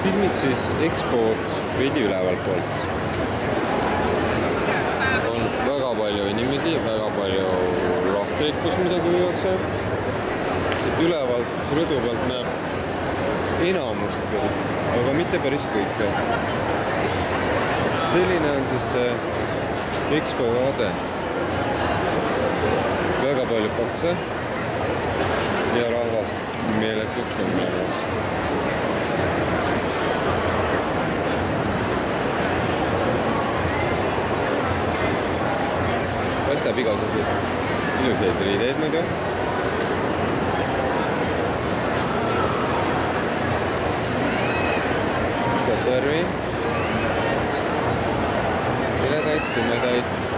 filmiks siis EXPO-d veidi ülevalt poolt. On väga palju inimesi, väga palju lahtreid, kus midagi müüakse. Siit ülevalt rõdu pealt näeb enamust küll, aga mitte päris kõike. Selline on siis see EXPO vaade. Väga palju pakse ja rahvast meeletult on olemas. Paistab igasuguseid ilusaid riideid muidu. Värvi. Viledaid, tumedaid.